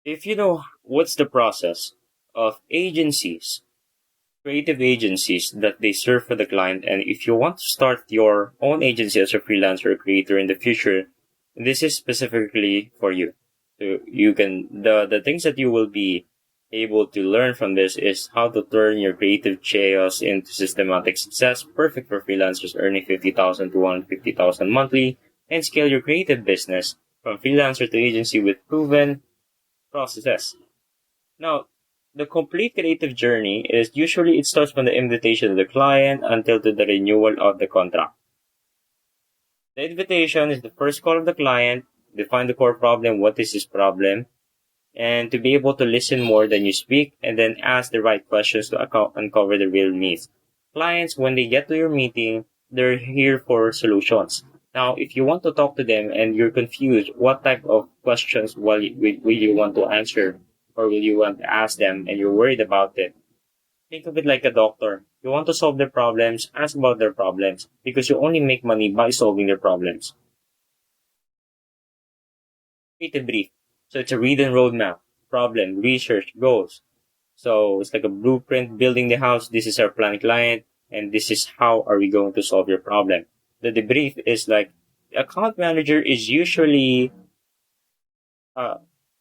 If you know what's the process of agencies, creative agencies that they serve for the client, and if you want to start your own agency as a freelancer or creator in the future, this is specifically for you. So you can the things that you will be able to learn from this is how to turn your creative chaos into systematic success, perfect for freelancers earning 50,000 to 150,000 monthly, and scale your creative business from freelancer to agency with proven processes. Now, the complete creative journey is usually it starts from the invitation of the client until to the renewal of the contract. The invitation is the first call of the client, define the core problem, what is his problem, and to be able to listen more than you speak and then ask the right questions to uncover the real needs. Clients, when they get to your meeting, they're here for solutions. Now, if you want to talk to them and you're confused, what type of questions will you want to answer or will you want to ask them and you're worried about it? Think of it like a doctor. You want to solve their problems, ask about their problems because you only make money by solving their problems. Create a brief. So it's a read and roadmap, problem, research, goals. So it's like a blueprint building the house. This is our plan client and this is how are we going to solve your problem. The debrief is like the account manager is uh,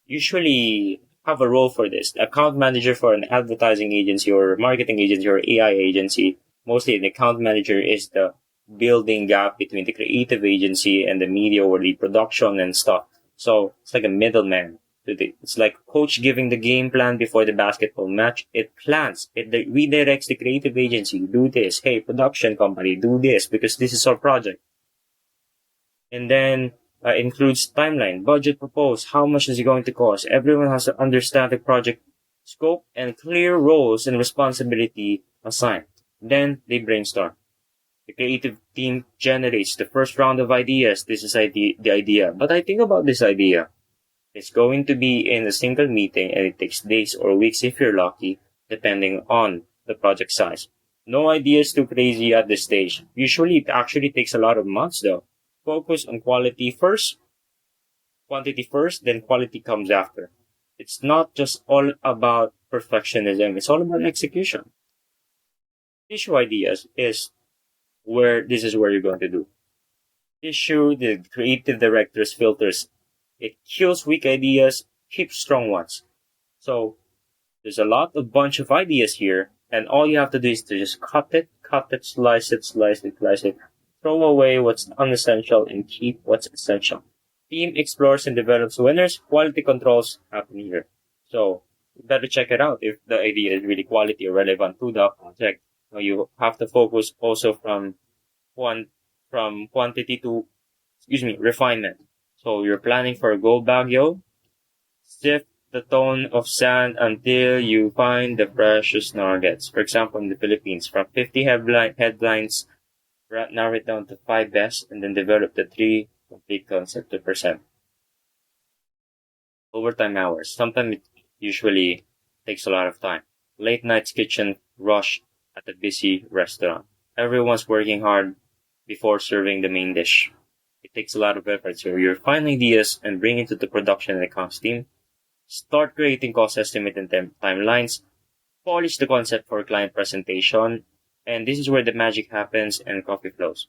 usually have a role for this. The account manager for an advertising agency or marketing agency or AI agency, mostly an account manager is the building gap between the creative agency and the media or the production and stuff. So it's like a middleman. It's like coach giving the game plan before the basketball match. It plans. It redirects the creative agency. Do this. Hey, production company, do this because this is our project. And then includes timeline, budget proposed, how much is it going to cost. Everyone has to understand the project scope and clear roles and responsibility assigned. Then they brainstorm. The creative team generates the first round of ideas. This is the idea. But I think about this idea. It's going to be in a single meeting and it takes days or weeks if you're lucky, depending on the project size. No idea is too crazy at this stage. Usually it actually takes a lot of months though. Focus on quantity first, then quality comes after. It's not just all about perfectionism, it's all about execution. Issue ideas is where this is where you're going to do. Issue the creative director's filters. It kills weak ideas, keeps strong ones. So there's a bunch of ideas here, and all you have to do is to just cut it, slice it, throw away what's unessential and keep what's essential. Team explores and develops winners, quality controls happen here. So you better check it out if the idea is really quality or relevant to the project. Now, you have to focus also one from quantity to refinement. So you're planning for a go Baguio, sift the tone of sand until you find the precious nuggets. For example, in the Philippines, from 50 headlines, narrow it down to 5 best, and then develop the 3 complete concept to present. Overtime hours. Sometimes it usually takes a lot of time. Late nights kitchen rush at a busy restaurant. Everyone's working hard before serving the main dish. It takes a lot of effort. So you refine ideas and bring it to the production and accounts team. Start creating cost estimate and timelines. Polish the concept for client presentation. And this is where the magic happens and coffee flows.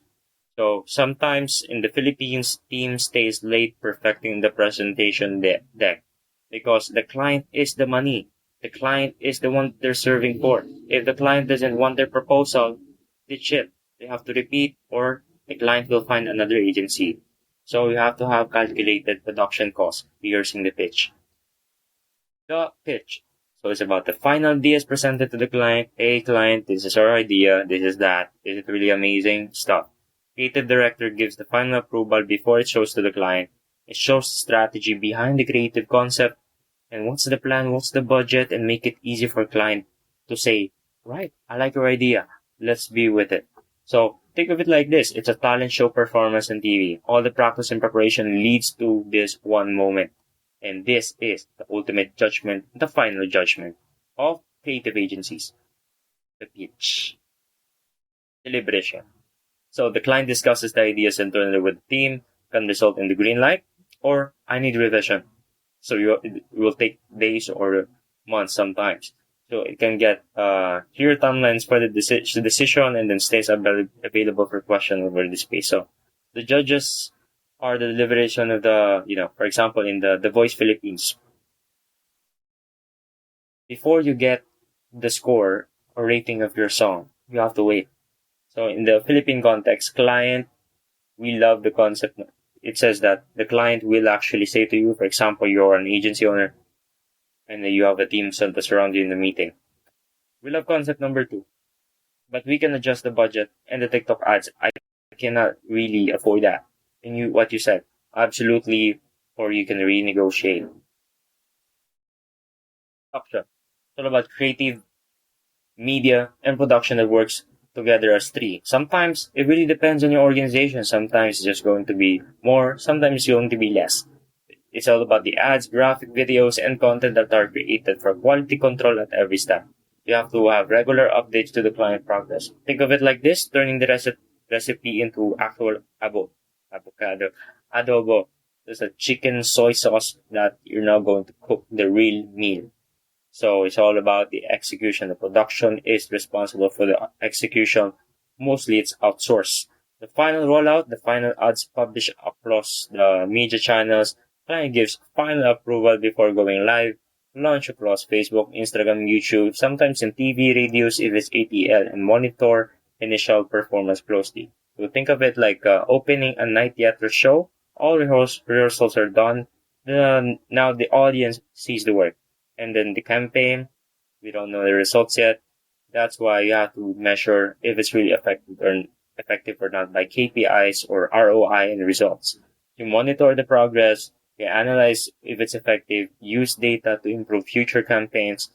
So sometimes in the Philippines, team stays late perfecting the presentation deck because the client is the money. The client is the one they're serving for. If the client doesn't want their proposal, ditch it. They have to repeat or the client will find another agency. So you have to have calculated production costs rehearsing the pitch. The pitch. So it's about the final ideas presented to the client. Hey client, this is our idea, this is that. Is it really amazing? Stuff. Creative director gives the final approval before it shows to the client. It shows the strategy behind the creative concept and what's the plan, what's the budget, and make it easy for client to say, right, I like your idea. Let's be with it. So think of it like this. It's a talent show performance on TV. All the practice and preparation leads to this one moment. And this is the ultimate judgment, the final judgment of creative agencies. The pitch. Deliberation. So the client discusses the ideas internally with the team, can result in the green light, or I need revision. So it will take days or months sometimes. So it can get clear timelines for the decision and then stays available for question over the space. So the judges are the deliberation of the, for example, in the Voice Philippines, before you get the score or rating of your song, you have to wait. So in the Philippine context, client, we love the concept. It says that the client will actually say to you, for example, you're an agency owner and you have a team to surround you in the meeting. We love concept number 2, but we can adjust the budget and the TikTok ads. I cannot really afford that. And what you said, absolutely, or you can renegotiate. Option. It's all about creative media and production that works together as three. Sometimes it really depends on your organization. Sometimes it's just going to be more, sometimes it's going to be less. It's all about the ads, graphic videos, and content that are created for quality control at every step. You have to have regular updates to the client progress. Think of it like this, turning the recipe into actual adobo. There's a chicken soy sauce that you're now going to cook the real meal. So it's all about the execution. The production is responsible for the execution. Mostly it's outsourced. The final rollout, the final ads published across the media channels. Client gives final approval before going live. Launch across Facebook, Instagram, YouTube, sometimes in TV, radios if it's ATL, and monitor initial performance closely. So think of it like opening a night theater show. All rehearsals are done. Now the audience sees the work. And then the campaign, we don't know the results yet. That's why you have to measure if it's really effective or not by KPIs or ROI and results. You monitor the progress, you analyze if it's effective, use data to improve future campaigns.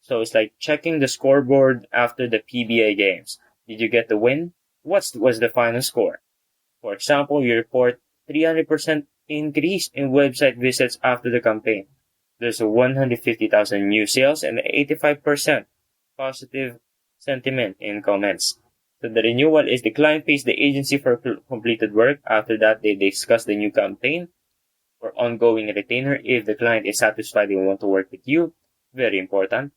So it's like checking the scoreboard after the PBA games. Did you get the win? What was the final score? For example, you report 300% increase in website visits after the campaign. There's a 150,000 new sales and 85% positive sentiment in comments. So the renewal is the client pays the agency for completed work. After that, they discuss the new campaign or ongoing retainer. If the client is satisfied, they want to work with you. Very important.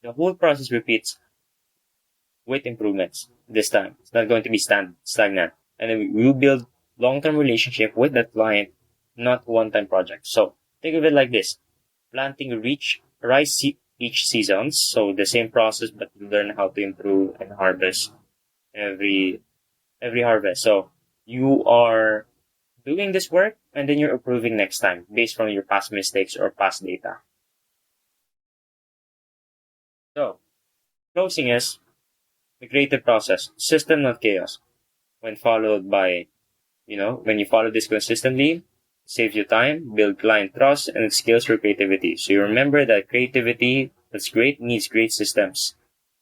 The whole process repeats with improvements this time. It's not going to be stagnant. And then we will build long-term relationship with that client, not one-time project. So think of it like this. Planting rice each season, so the same process, but you learn how to improve and harvest every harvest. So you are doing this work, and then you're improving next time based on your past mistakes or past data. So closing is the creative process, system not chaos. When followed by, when you follow this consistently, saves you time, build client trust, and it scales your creativity. So you remember that creativity that's great needs great systems.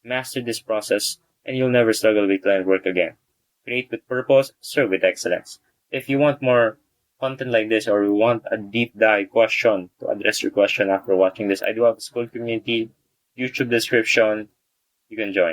Master this process, and you'll never struggle with client work again. Create with purpose, serve with excellence. If you want more content like this, or you want a deep dive question to address your question after watching this, I do have a school community, YouTube description. You can join.